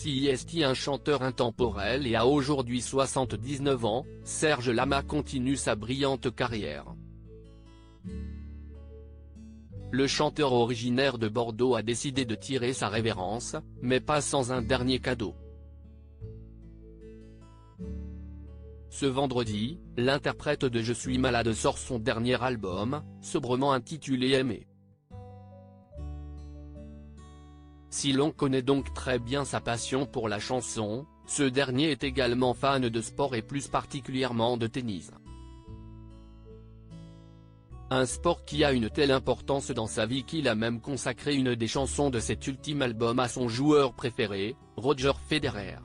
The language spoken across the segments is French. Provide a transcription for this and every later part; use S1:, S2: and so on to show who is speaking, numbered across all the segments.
S1: CIST, un chanteur intemporel et a aujourd'hui 79 ans, Serge Lama continue sa brillante carrière. Le chanteur originaire de Bordeaux a décidé de tirer sa révérence, mais pas sans un dernier cadeau. Ce vendredi, l'interprète de Je suis malade sort son dernier album, sobrement intitulé Aimer. Si l'on connaît donc très bien sa passion pour la chanson, ce dernier est également fan de sport et plus particulièrement de tennis. Un sport qui a une telle importance dans sa vie qu'il a même consacré une des chansons de cet ultime album à son joueur préféré, Roger Federer.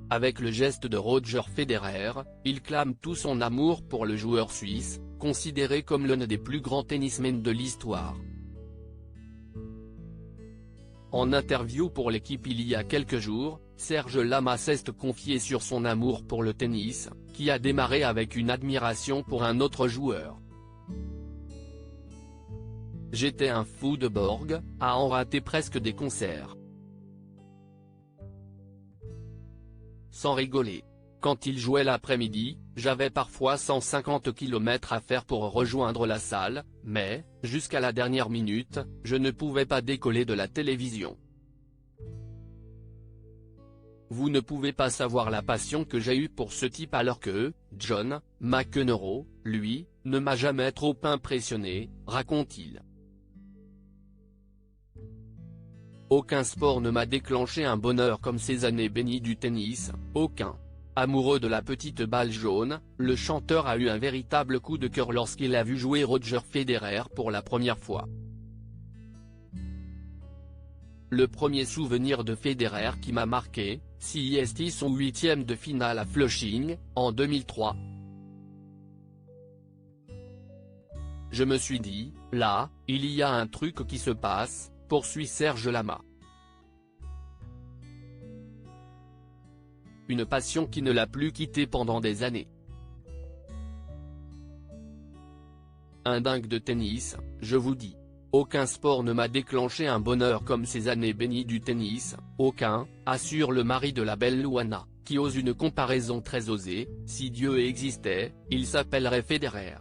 S1: Avec le geste de Roger Federer, il clame tout son amour pour le joueur suisse, considéré comme l'un des plus grands tennismen de l'histoire. En interview pour l'équipe il y a quelques jours, Serge Lama s'est confié sur son amour pour le tennis, qui a démarré avec une admiration pour un autre joueur. J'étais un fou de Borg, à en rater presque des concerts. Sans rigoler. Quand il jouait l'après-midi, j'avais parfois 150 km à faire pour rejoindre la salle, mais, jusqu'à la dernière minute, je ne pouvais pas décoller de la télévision. Vous ne pouvez pas savoir la passion que j'ai eue pour ce type alors que, John McEnroe, lui, ne m'a jamais trop impressionné, raconte-t-il. Aucun sport ne m'a déclenché un bonheur comme ces années bénies du tennis, aucun. Amoureux de la petite balle jaune, le chanteur a eu un véritable coup de cœur lorsqu'il a vu jouer Roger Federer pour la première fois. Le premier souvenir de Federer qui m'a marqué, CIST son 8e de finale à Flushing, en 2003. Je me suis dit, là, il y a un truc qui se passe, poursuit Serge Lama. Une passion qui ne l'a plus quitté pendant des années. Un dingue de tennis, je vous dis. Aucun sport ne m'a déclenché un bonheur comme ces années bénies du tennis, aucun, assure le mari de la belle Luana, qui ose une comparaison très osée, si Dieu existait, il s'appellerait Federer.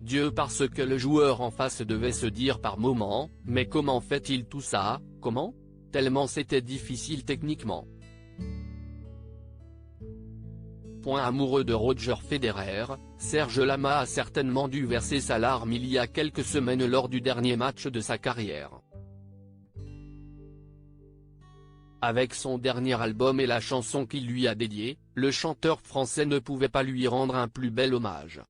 S1: Dieu parce que le joueur en face devait se dire par moments, mais comment fait-il tout ça, comment ? Tellement c'était difficile techniquement. Amoureux de Roger Federer, Serge Lama a certainement dû verser sa larme il y a quelques semaines lors du dernier match de sa carrière. Avec son dernier album et la chanson qu'il lui a dédiée, le chanteur français ne pouvait pas lui rendre un plus bel hommage.